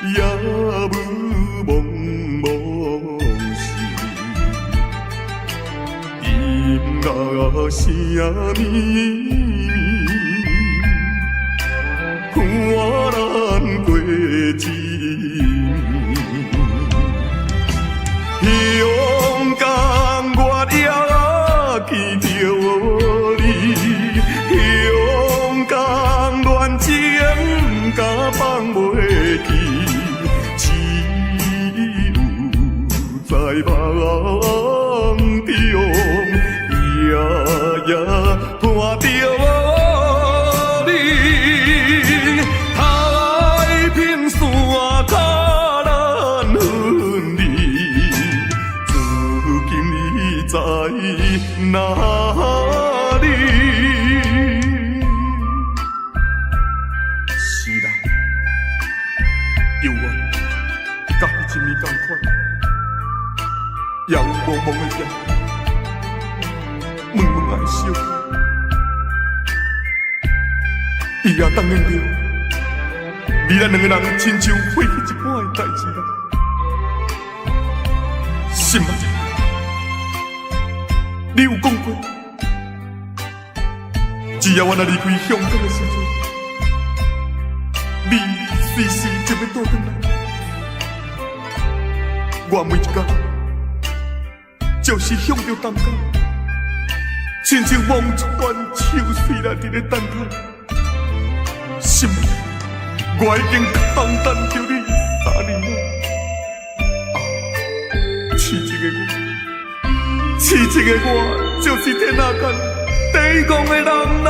也无茫茫事，音乐声绵绵，伴咱过一暝。勇敢我也见着你，勇敢恋情甲放袂记，只有在梦中夜夜伴着你，太平山脚咱分离，如今你在哪里？是啦，犹原甲迄一暝同款，夜雾蒙蒙的夜，闷闷哀伤，伊也当然着，你咱两个人亲像过去一半的代志啦，是吗？你有讲过，只要我若离开香港的时阵，你随时就要倒转来。我每一天就是向着东港，亲像望穿秋水内伫咧等待。心，我已经空等着你3年了。痴情的我，痴情的我，就是天下间第一讲的人啦。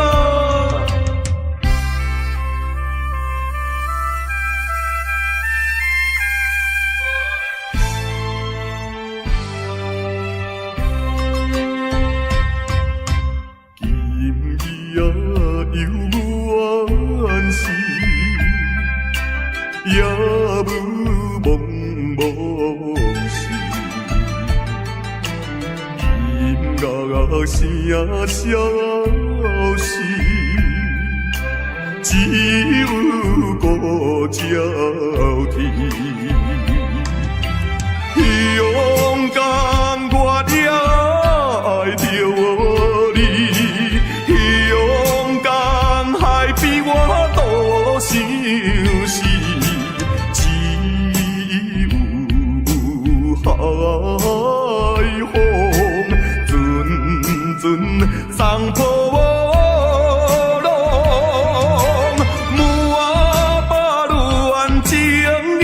也无茫茫事，音乐声消失，只有孤照天。勇敢我也爱着你，勇敢还比我多想事。海风阵阵送破浪，满把恋情因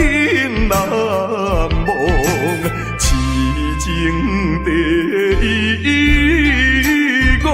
难忘，痴情第一个。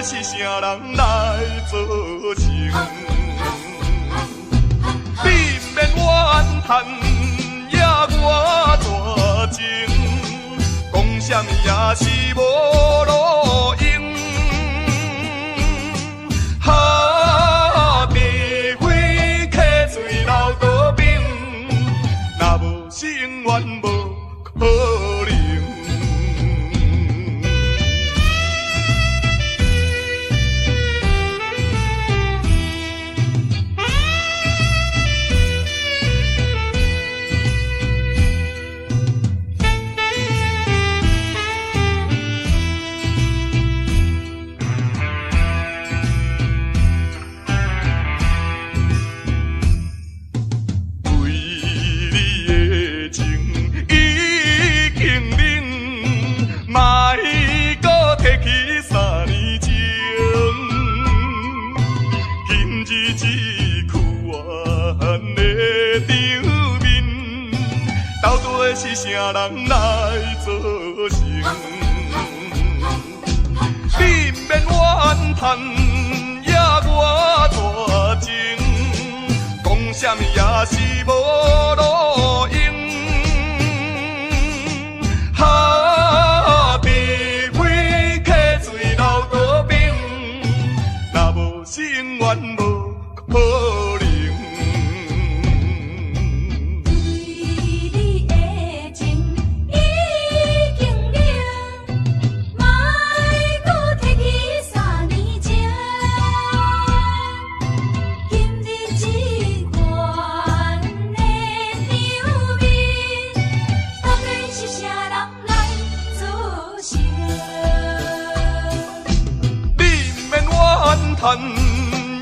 是啥人来做情？避免怨叹也我绝情，讲啥物也是无路用。哈，地火客醉流刀兵，若无是永远无可能。底是啥人来造成？你毋免怨叹，也我大情，讲啥物也是无路用。哈，除非客水流倒冰，若无是永远无可能。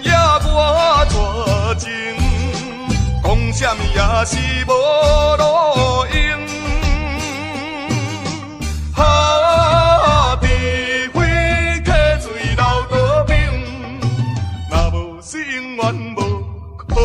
也我大情，讲啥物也是无路用。哈，除非客水流倒冰，若无是永远无可能。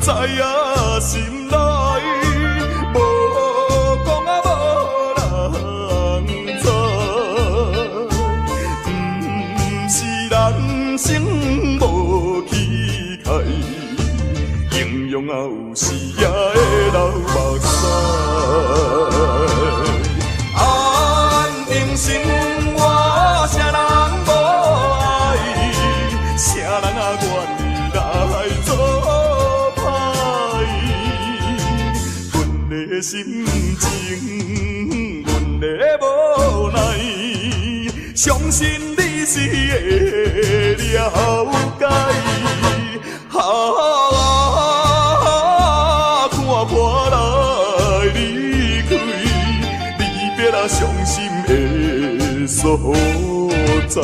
知影心内，无讲啊无人知。毋是人生无气概，形容啊有时也会流目屎。安定心我啥人无爱，啥人啊愿意来做？心情，阮的无奈，相信你是会了解。看破来离开，离别啊伤心的所在。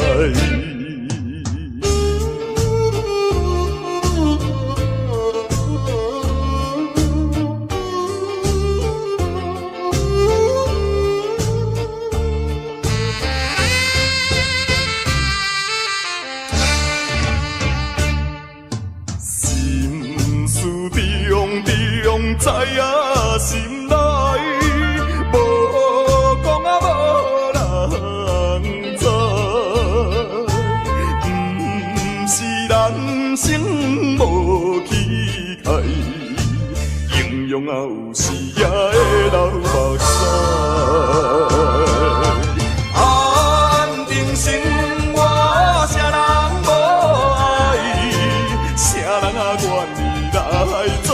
知影心内，无讲啊无人知。毋是人生无气概，形容啊有时也会流目屎。安定心我啥人无爱，啥人啊愿意来做？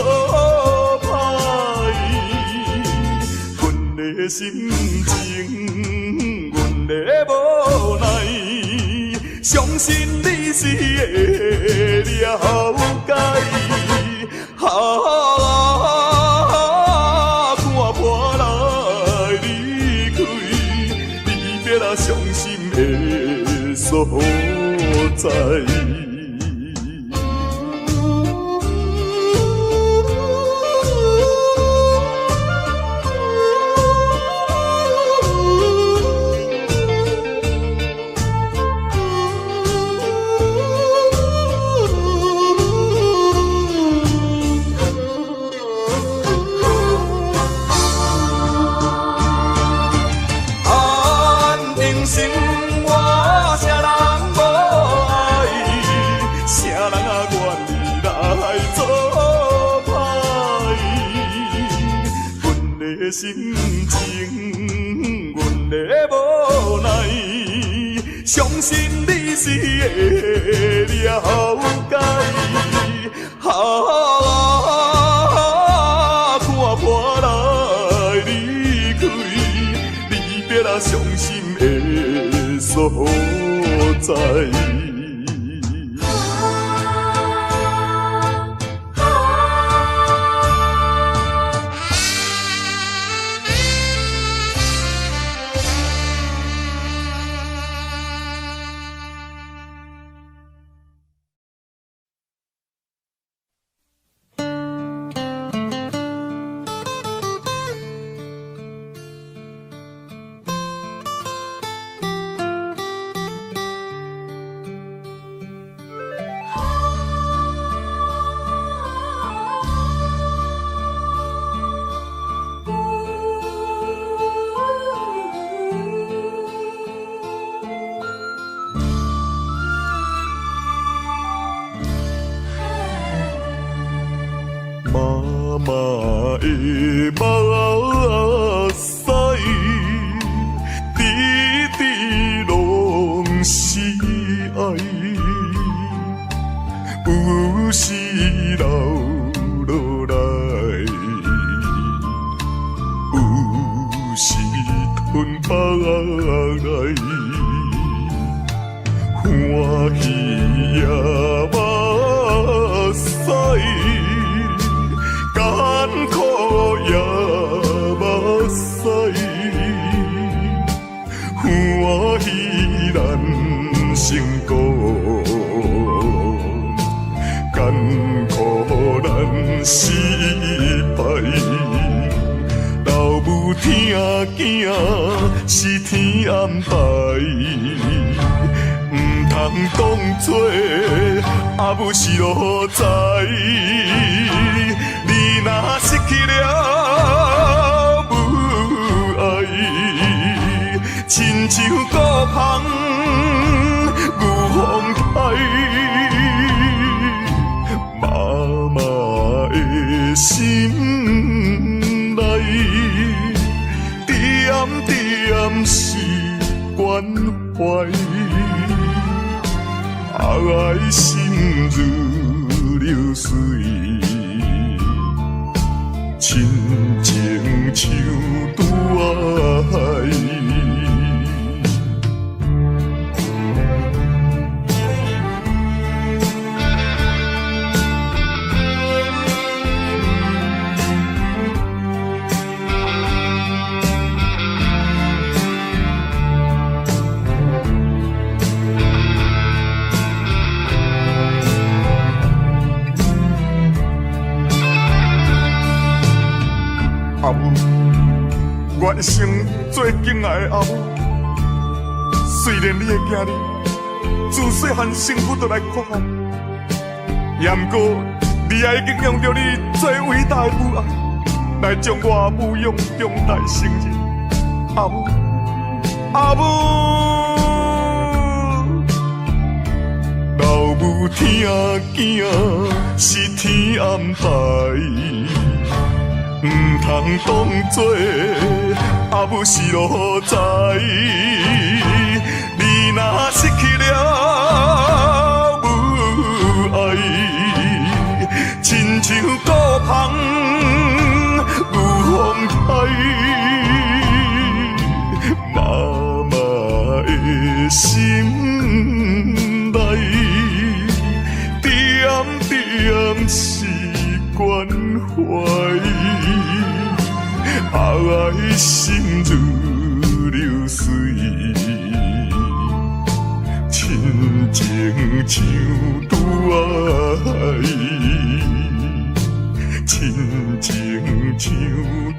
心情，阮的无奈，相信你是会了解。看破来离开，离别啊伤心的所在。心情。相信你是会了解。看破来离开，离别了伤心的所在。妈妈的目屎，滴滴拢是爱，有时流落来，有时吞腹来，欢喜也目屎。艰苦也目屎，欢喜咱成功，艰苦咱失败。老母听囝是天安排，唔通当作阿母是路在。你若失去了母爱，亲像孤芳有风台。妈妈的心内，点点是关怀，爱心如流水。亲情像拄爱，阿母，我一生最敬爱的阿母。虽然你的囝儿自细汉生父就来看害，也毋过你也已经用着你最伟大的母爱，来将我母养长大成人。阿母，阿母，老母听囝是天安排。唔通当作阿母是路在，你若失去了母爱，亲像孤芳有风台。妈妈的心内，点点是关怀。爱心如流水，亲情像拄爱，亲情像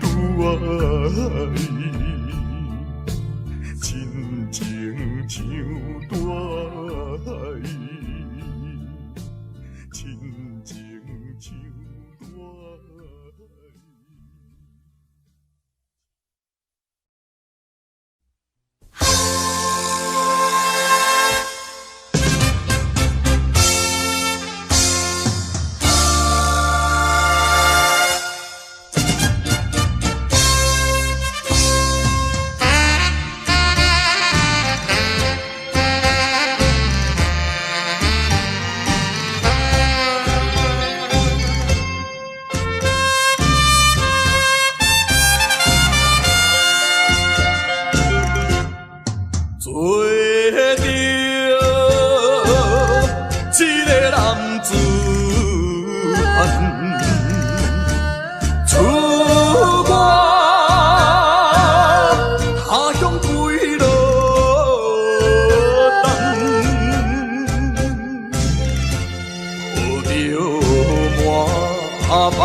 拄爱，亲情像拄爱，亲情像拄爱。着一个男子汉。把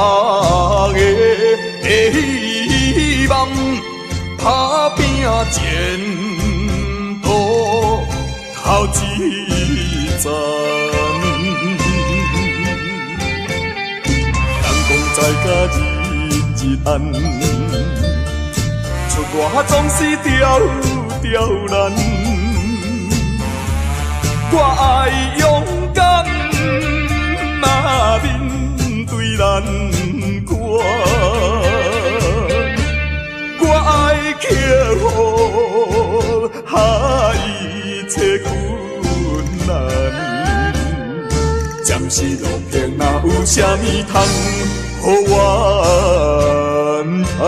个希望，打拼前途头一站。人讲在甲日日暗，出外总是刁难。我爱勇敢，嘛面对难关，我爱克服一切困难。暂时路平，哪有啥物通予我怨叹？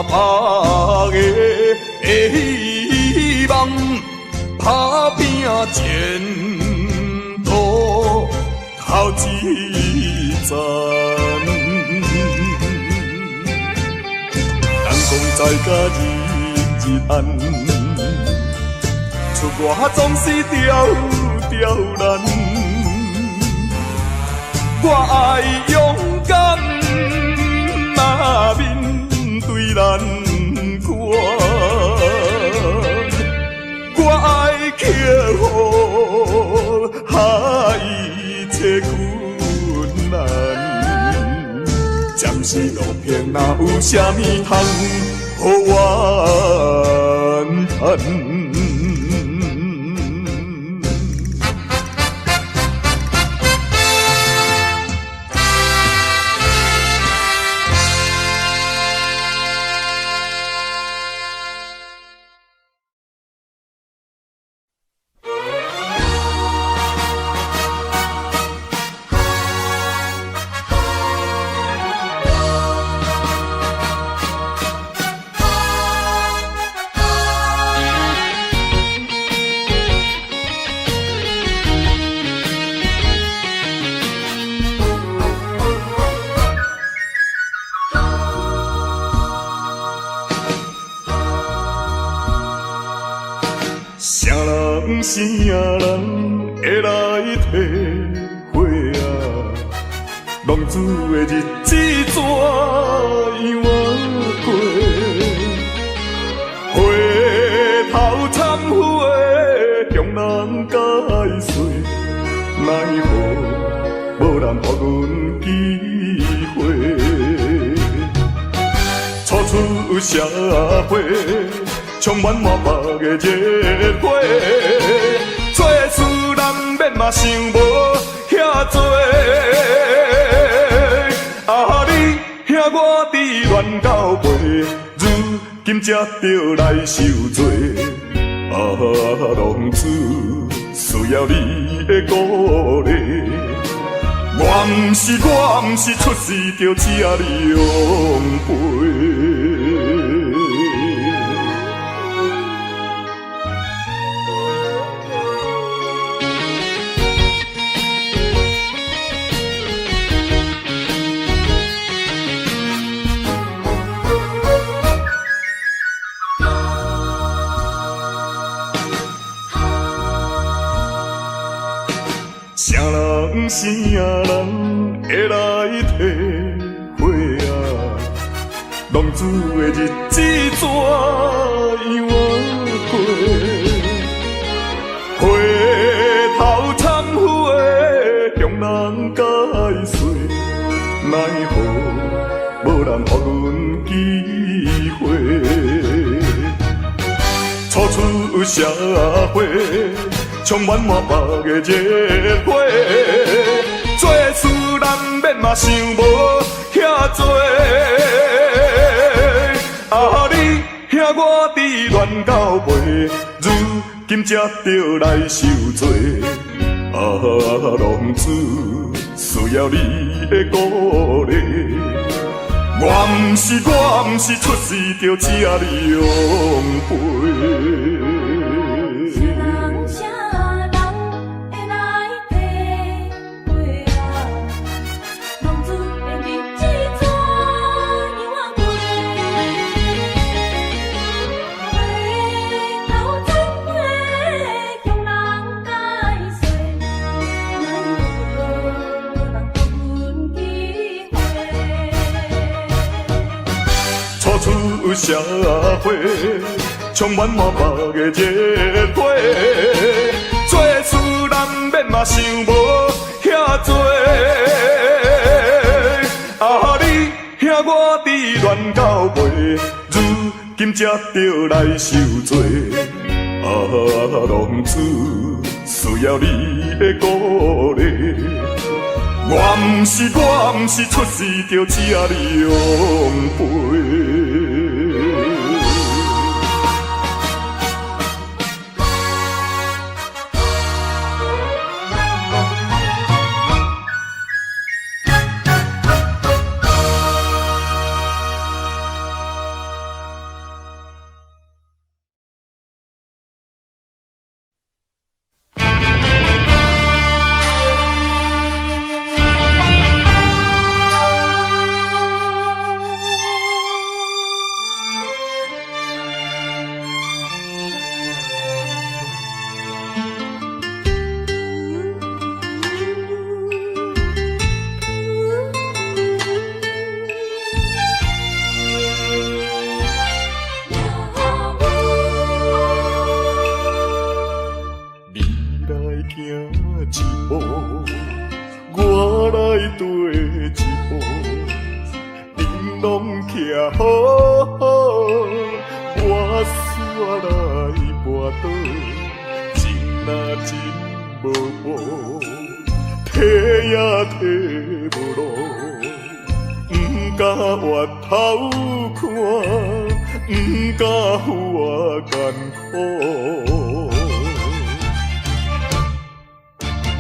把个希望，打拼前途头一站。人讲在甲日日暗，出外总是刁难。我爱勇敢，嘛面对难关，我爱克服一切困难。暂时路平，哪有啥物通予我怨叹？啥人啥人会来体会啊？浪子的日子怎样过？回头忏悔，向人解释，奈何无人予阮机会？初出社会。充满满腹的热火，做事难免嘛想无遐多。啊，你兄我伫乱到背，如今才着来受罪。啊，浪子需要你的鼓励。我毋是出世着吃你养肥。啥人啥人会来体会啊？浪子的日子怎样过？回头社会，充满满腹的热火。做事难免嘛想无遐多，啊你兄我伫乱到尾，如今才着来受罪。啊，浪子需要你的鼓励。我毋是出世就吃你养陪。啥人会来体会啊？浪子的日子怎样啊过？回头总会向人解释，哪有人给阮机会？初出社会，充满满腹的热火。做事难免嘛想无遐多，啊你兄我伫乱到尾，如今才着来受罪。啊，浪子需要你的鼓励。我毋是出世就吃你养陪。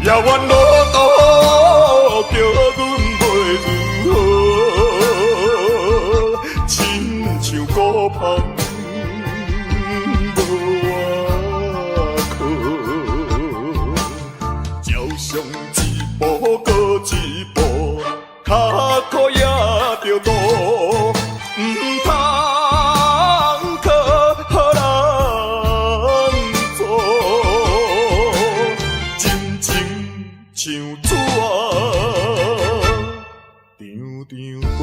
也怨路途叫阮袂如何，亲像孤芳无外靠，照常一步搁一步，脚苦也着渡，毋通靠人做。像纸啊，张张无。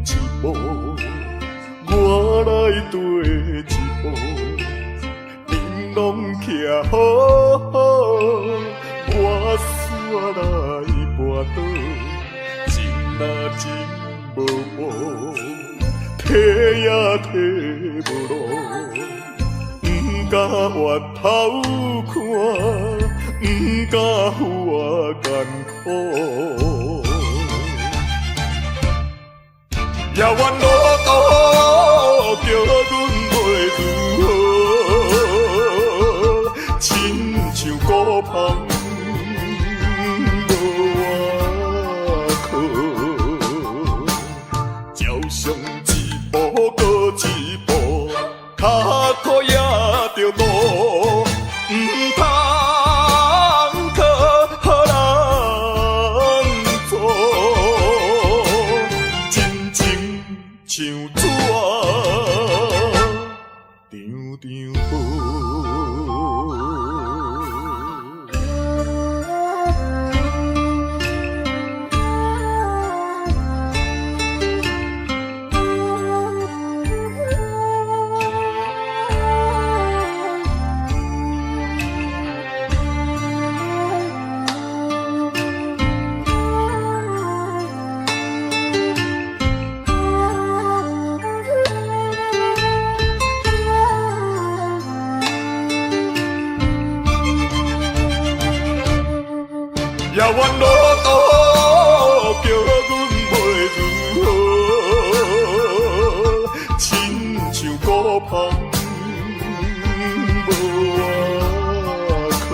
一步，我来跟一步，玲珑徛好好，我煞来跋倒，真啊真无步，体也体无路，不敢回头看，不敢有我艰苦。也怨路途叫阮袂如何，亲像孤芳无外靠，照常一步搁一步，脚苦也着渡，毋通靠人做。路途叫阮袂如何，亲像孤芳无外靠，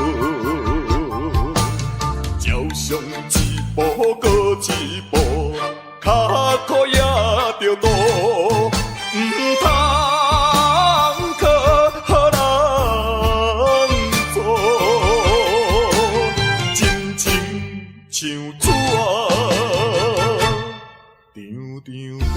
照常一步过一步，脚苦也着渡，毋通靠人做，真情像纸张张好。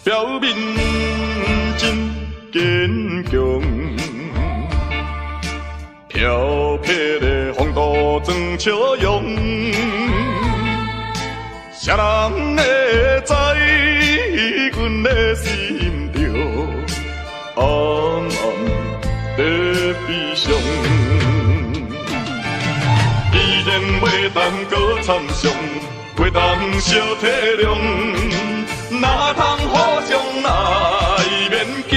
表面真坚强，飘撇的风度装笑容，谁人会知阮的心着暗暗在悲伤？既然袂当搁参详，袂当小体谅。哪通互相来勉强？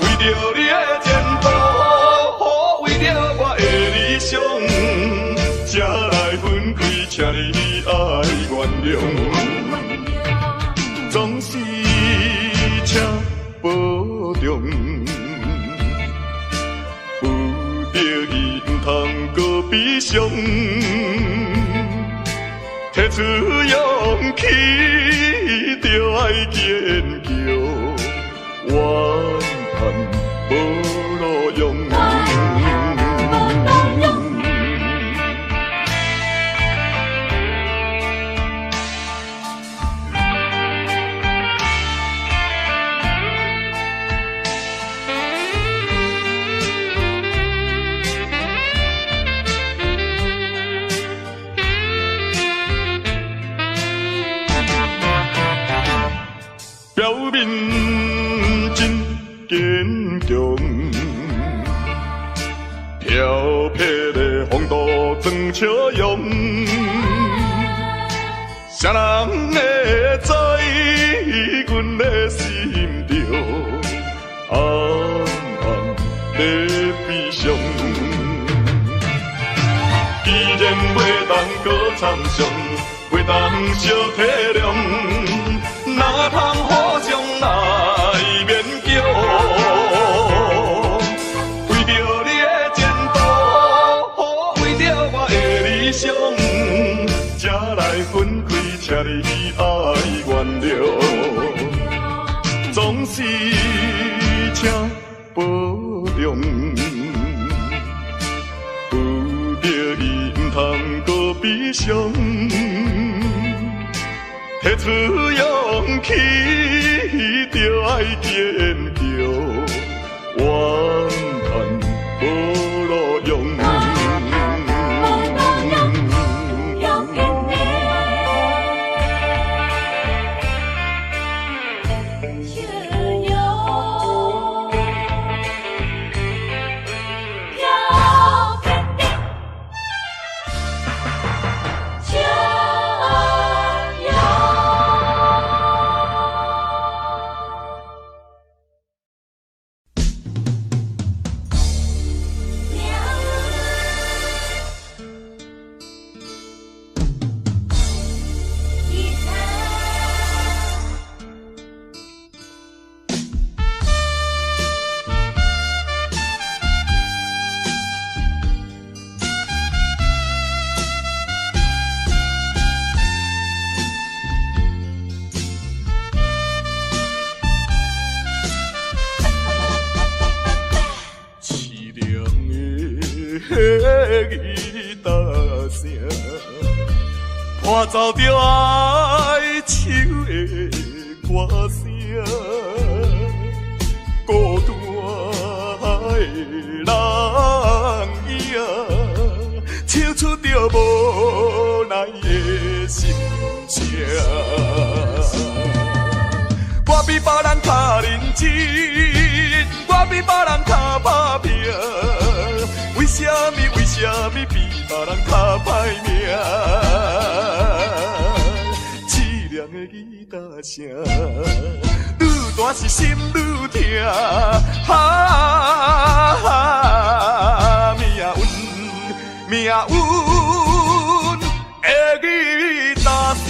为着你的前途，为着我的理想，才来分开，请你爱原谅。总是请保重，有得意毋通搁悲伤。提出勇气，就爱坚强，怨叹无路用。表面真坚强，飘撇的风度装笑容，谁人会知阮的心着暗暗在悲伤？既然袂当搁参详，袂当小体谅。哪通互相来勉强？为着你的前途，为着我的理想，才来分开，请你爱原谅。总是请保重，有得意毋通搁悲伤。提出勇气，就爱坚强，怨叹无路用。迄吉他声，伴奏着哀愁的歌声，孤单的人影，唱出着无奈的心情。我比别人较认真，我比别人较打拼，为什么比别人较歹命？凄凉的吉他声，愈大是心愈痛，命运的吉他声。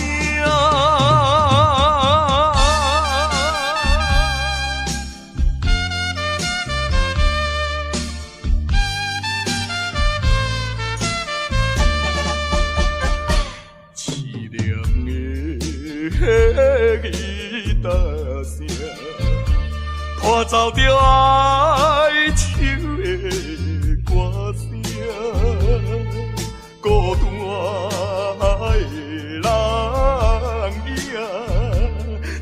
吉他声，伴奏着哀愁的歌声，孤单的人影，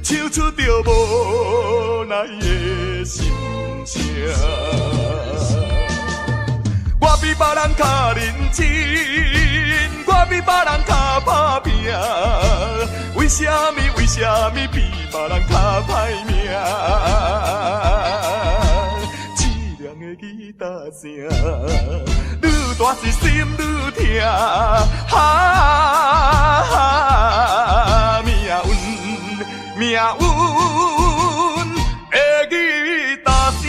唱出着无奈的心情。我比别人较认真，我比别人较打拼，为什么比别人较歹命？凄凉的吉他声，愈大是心愈痛，命运的吉他声。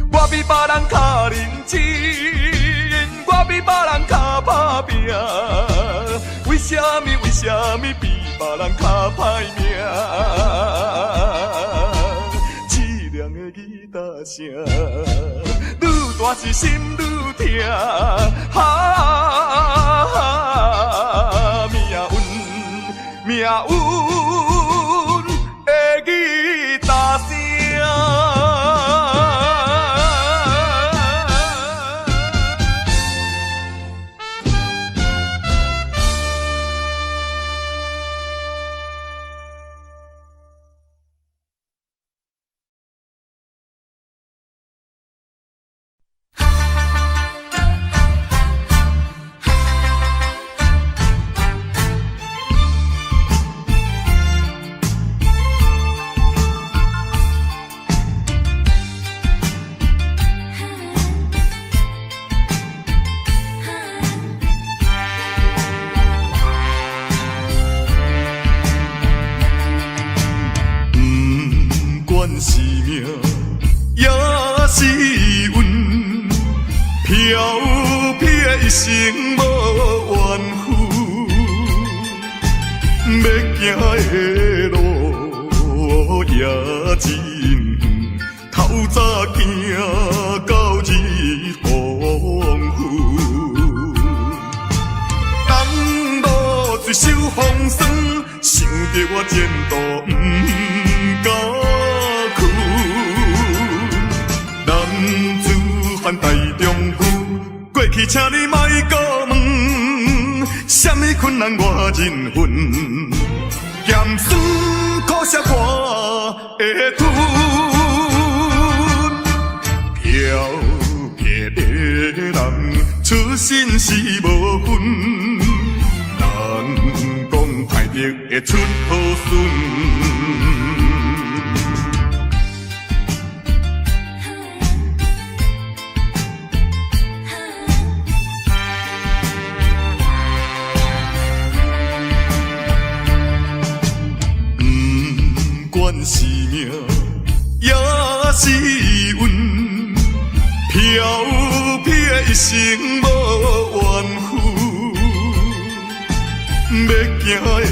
我比别人较认真，我比别人较打拼，为什么比别人较歹命？凄凉的吉他声，愈大是心愈痛，命运的吉他声。是命，也是运，飘撇的一生无怨恨，要行的路也真远，透早行到日黄昏，当路水手风霜，想着我前途不甘。男子汉大丈夫，过去请你莫搁问，什么困难我忍恨，咸酸苦涩我会吞，飘撇的人出身是无分，人讲歹得会出好孙。管是命，也是运，飘撇一生无怨恨，要行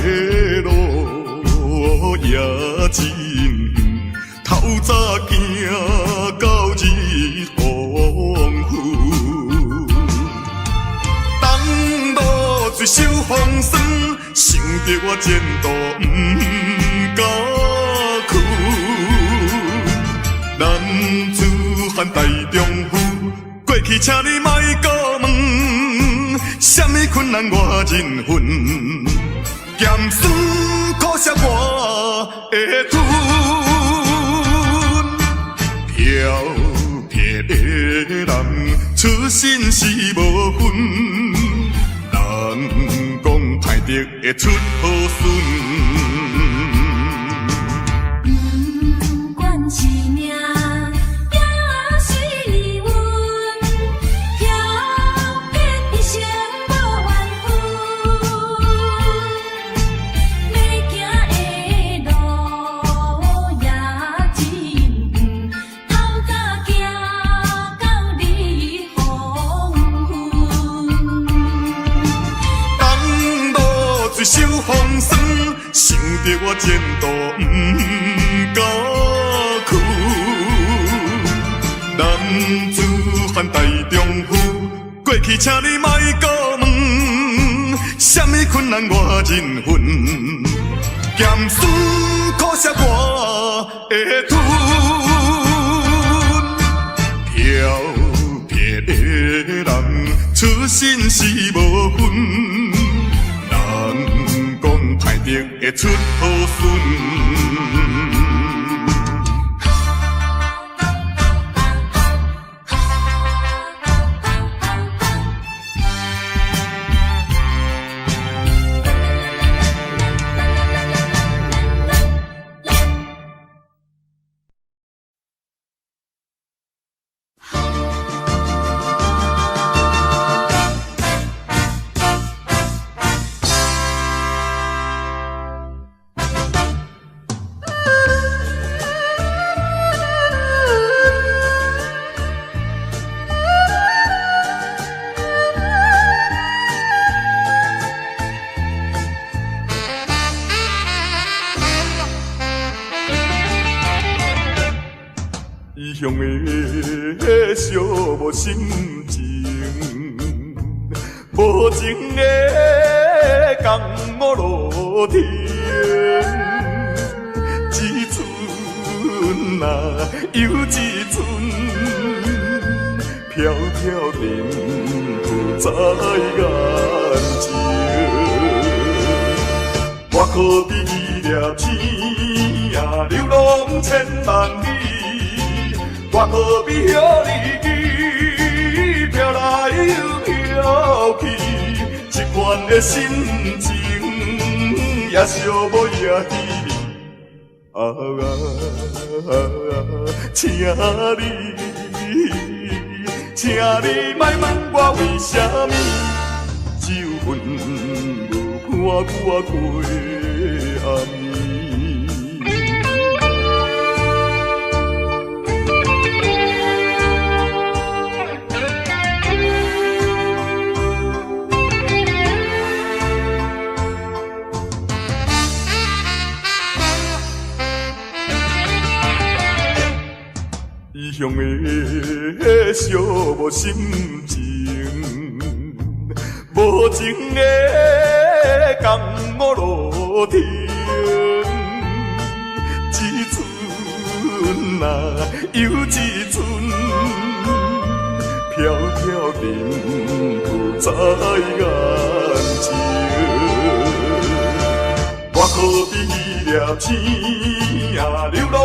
的路也真远，透早行到日黄昏。东路水手风霜，想着我前途不敢去。男子汉大丈夫，过去请你莫搁问，什么困难我忍恨，咸酸苦涩我会吞。漂泊的人，出身是无分，人讲歹得会出好孙。不管是命也是运，漂泊一生无怨恨。要行的路也真远，透早行到日黄昏。东路水手风霜，想着我前途不敢去。男子汉大丈夫，过去请你莫搁问，什么困难我忍恨，咸酸苦涩我会吞。漂泊的人，出身是无分，人讲歹得会出好孙。异乡的寂寞心情，无情的江某路天，一寸啊又一寸，飘飘沉浮在眼前。我可比伊粒星啊，流浪千万里。我可比遐日语飘来又飘去，一款的心情也寂寞也稀微。请你莫问我为什么，只有阮无看我过暗暝。异乡的寂寞心情，无情的江某路天，一寸啊又一寸，飘飘沉浮在眼前。我可比伊粒星啊，流浪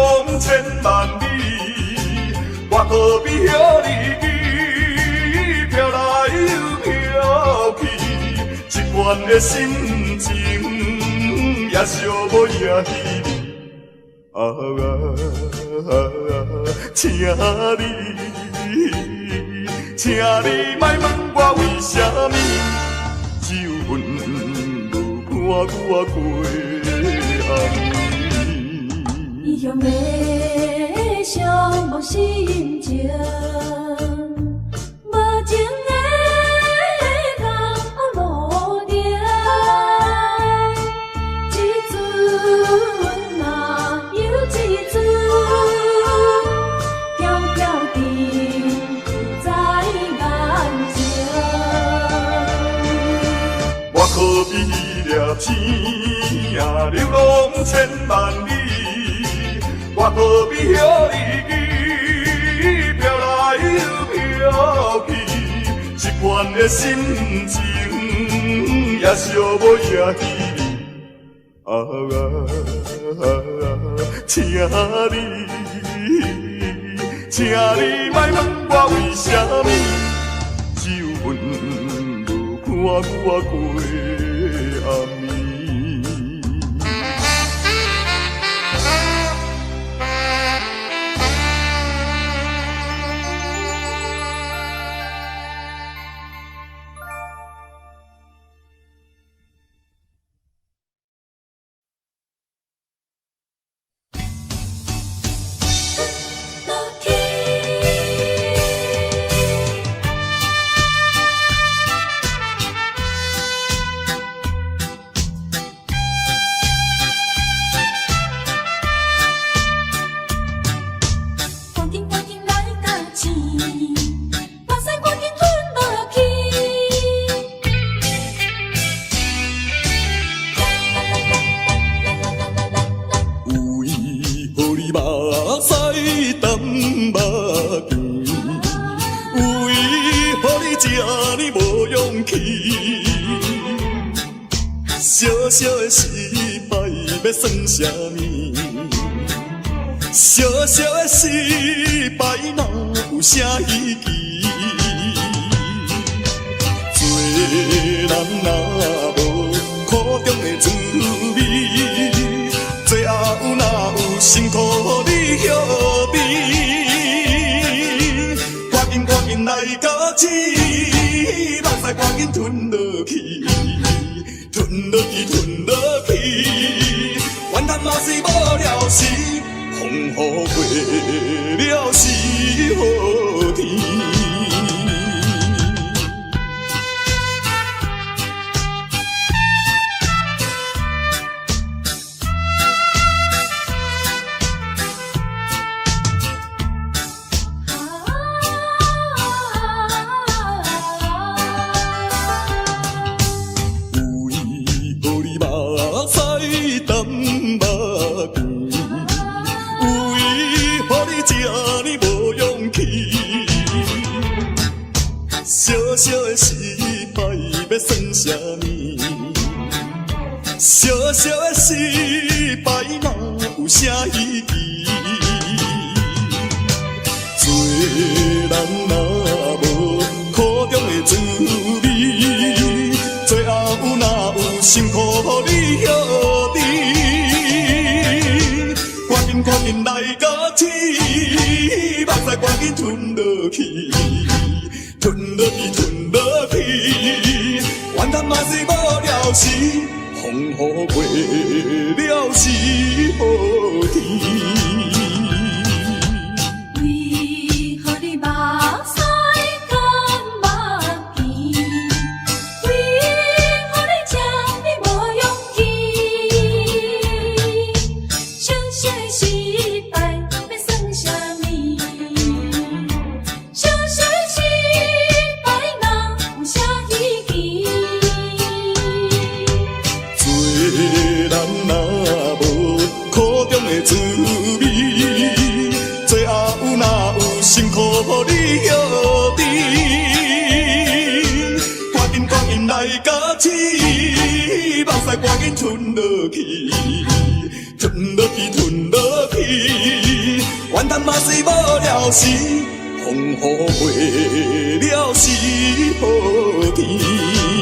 千万里。我可比遐日语飘来又飘去，一款的心情也寂寞也稀微。请你莫问我为什么，只有阮无看我过暗暝。异乡的寂寞心情，无情的江路顶，钱啊，流浪千万里，我何必向你飘来又飘去？一款的心情也寂寞也稀微。请你莫问我为什么，只有阮无看我过暗暝。小小的失败要算啥物？小小的失败哪有啥意义？做人若无苦中的滋味，最后哪有辛苦你晓得？赶紧来到此，目屎赶紧吞落去。吞落去，吞落去，怨叹嘛是无了时，风雨过了是好天。小小的失败要算啥物？小小的失败哪有啥意义？做人若无苦中的滋味，最后哪有辛苦你晓得？赶紧来到此，目屎赶紧吞落去。吞落去，吞落去，怨叹嘛是无了时，风雨过了是好天。为何你目屎甘目甜？为何你这么无勇气？小小的失败要算啥物？小小的失滋味，最后哪有辛苦你晓得？赶紧来到此，目屎赶紧吞落去，吞落去，吞落去，怨叹嘛是无了时，风雨过了是好天。啊。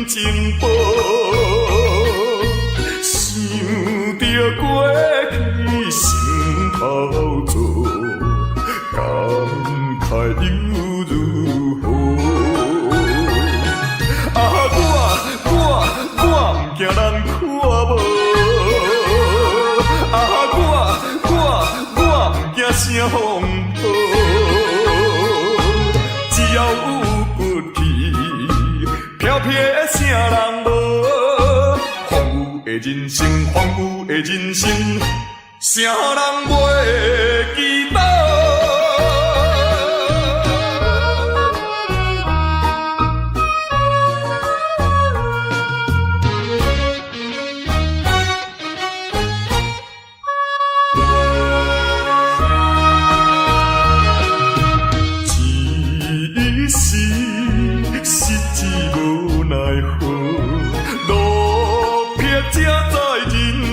情薄，想着过去心头做，感慨又如何？我不惊人看无，我不惊啥风暴，只要有骨气，飘飘的啥人无？荒芜的人生，荒芜的人生，啥人袂记得？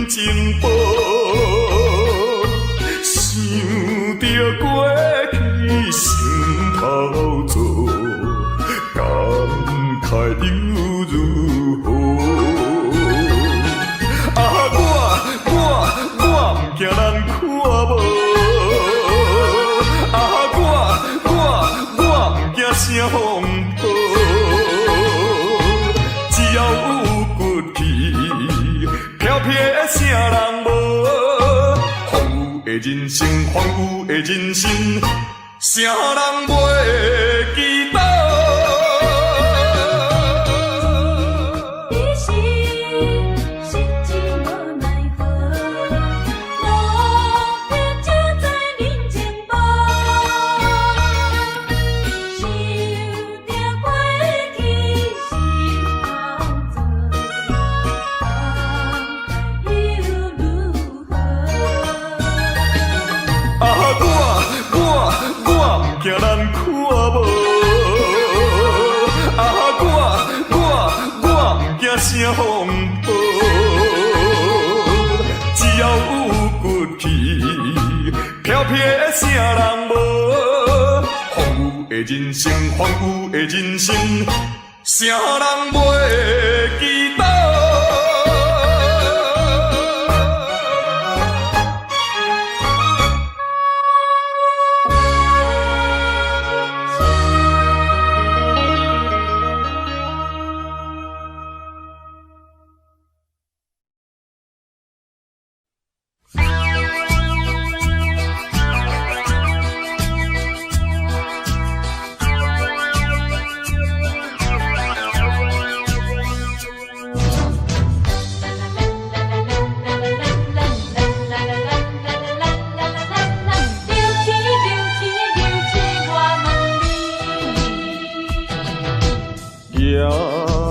情薄，想着过去心头做，感慨又如何？我不惊人看无，我不惊啥风暴，只要有骨气，飘飘的啥人无？荒芜的人生，荒芜的人生，啥人袂记得？惊人看无，我不惊啥风暴，只要有骨气，飘飘的啥人无？荒芜的人生，荒芜的人生，啥人袂记得？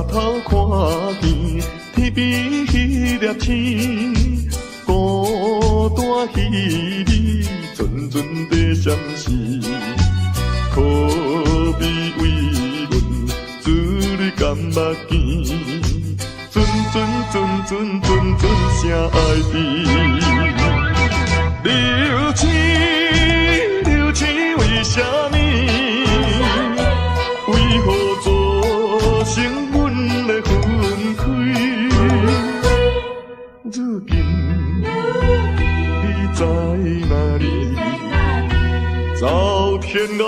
抬头看见天边迄粒星，孤单稀微，阵阵地闪烁。可比为阮珠泪甘目镜，阵声爱甜。流星为什么？为何造成阮的分开？如今你在哪里？走天涯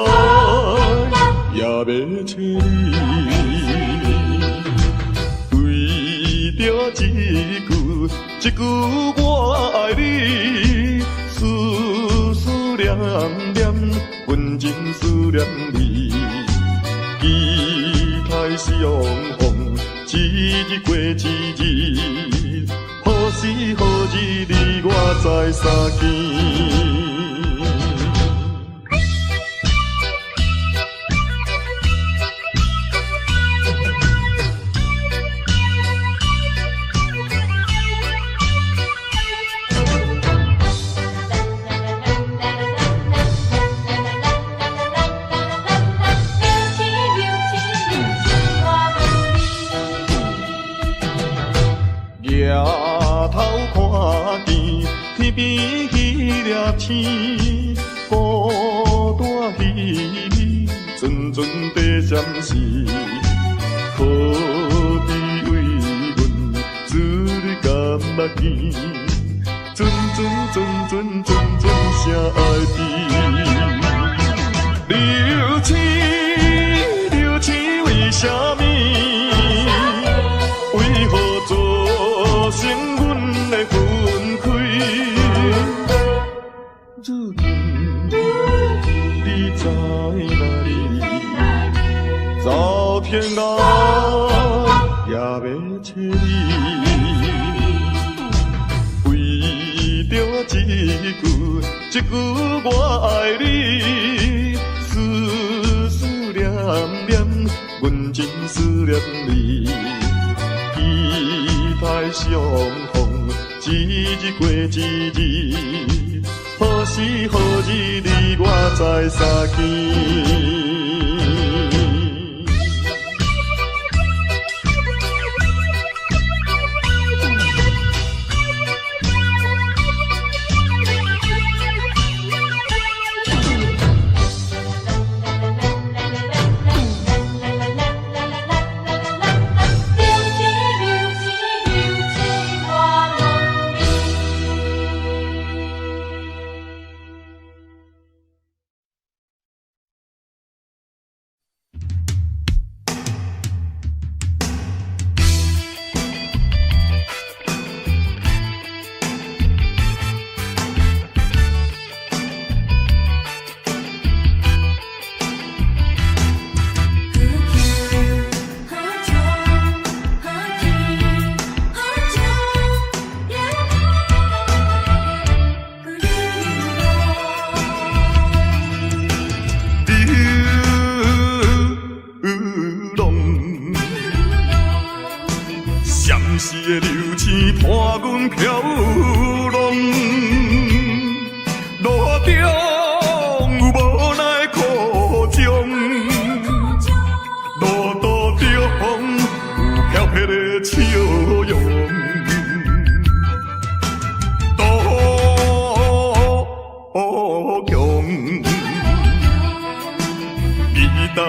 也要找你。为着一句我爱你，思念，阮真思念你。期待相逢，一日过一日，何时何日你我再相见？抬头看见天边迄粒星，孤单稀微，阵阵地闪烁。可比目见，阵谁爱知？流星为什么？为何造成阮的分开？如今你知哪里？走天涯也要找你，为着一句我爱你，思念，阮真思念你，期待相逢，一日过一日，何时何日你我再相见？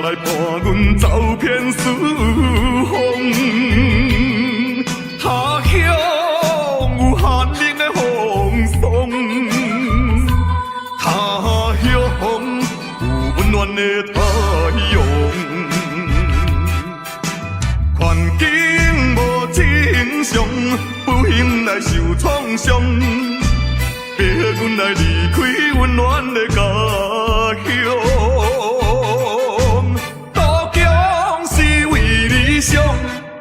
来伴阮走遍四方，他乡有寒冷的风霜，他乡有温暖的太阳，环境无正常，不幸来受创伤，逼阮来离开温暖的家乡。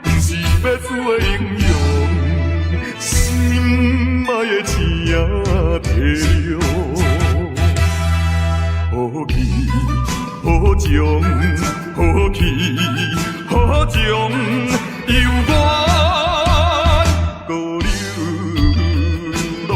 不是要做英雄，心爱的青也地了，好气好情好气好情，犹原搁流浪。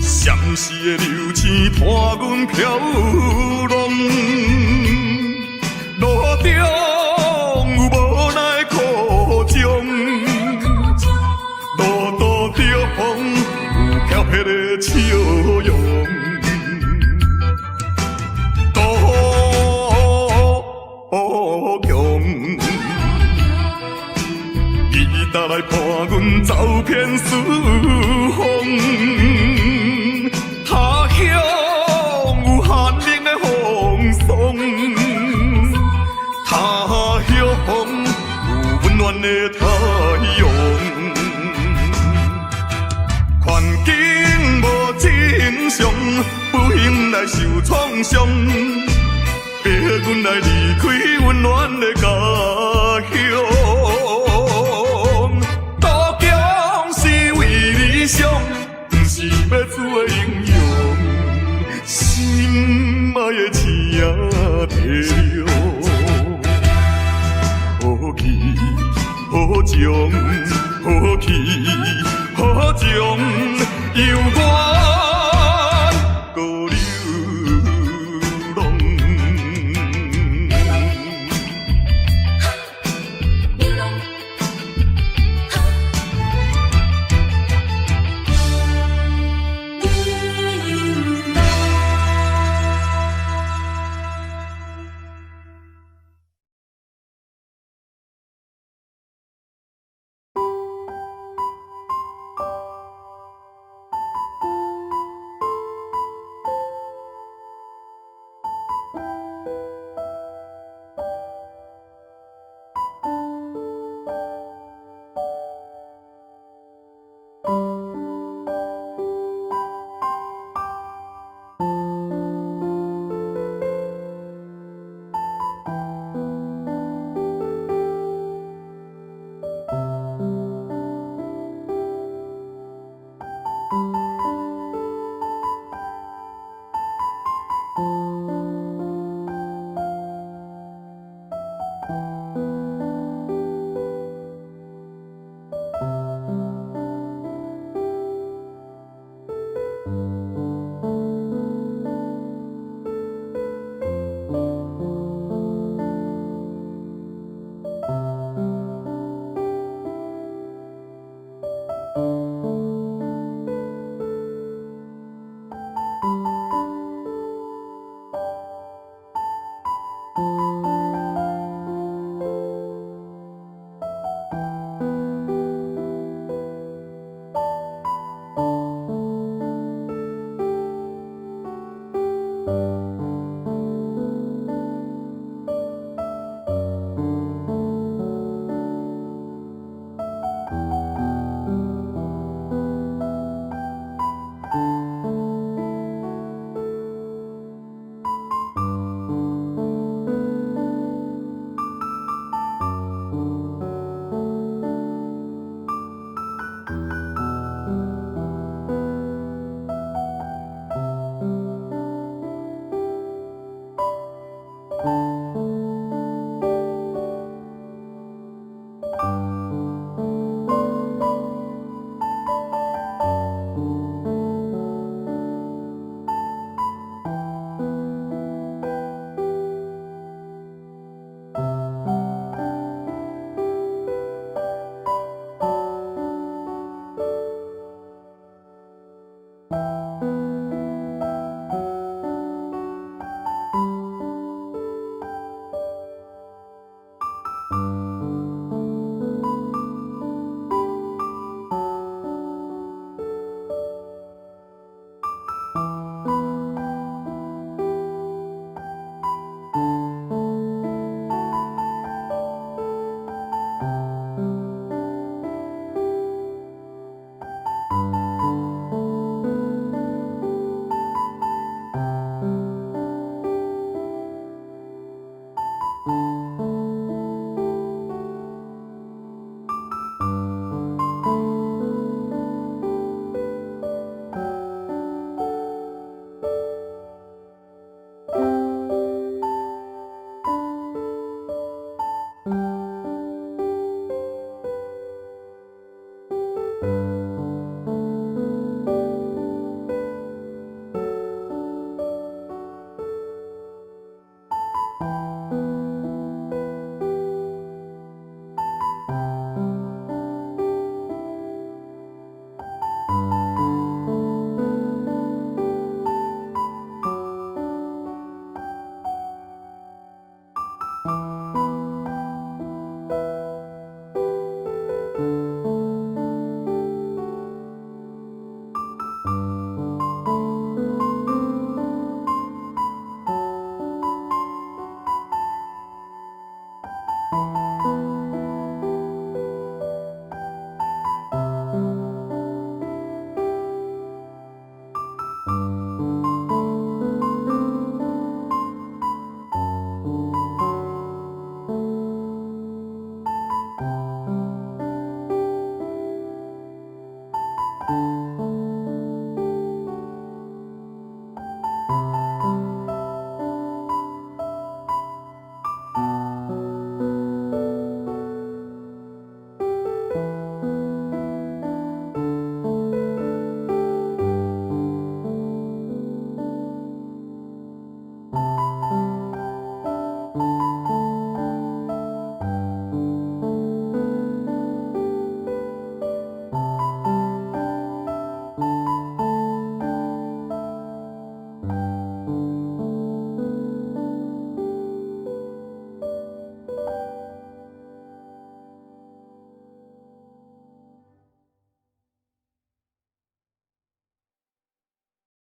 相思的流星伴阮飘浪，路中有无奈苦衷，路途着风有飘撇的笑容，多强，伊搭来伴阮走遍四方。他乡有寒冷的风霜，他乡有温暖的太阳，环境无正常，不幸来受创伤，逼阮来离开温暖的家乡。多强是为理想，不是要做英雄。心爱的青也地了，好气好情好好气好情犹原搁流浪。流浪，流浪。you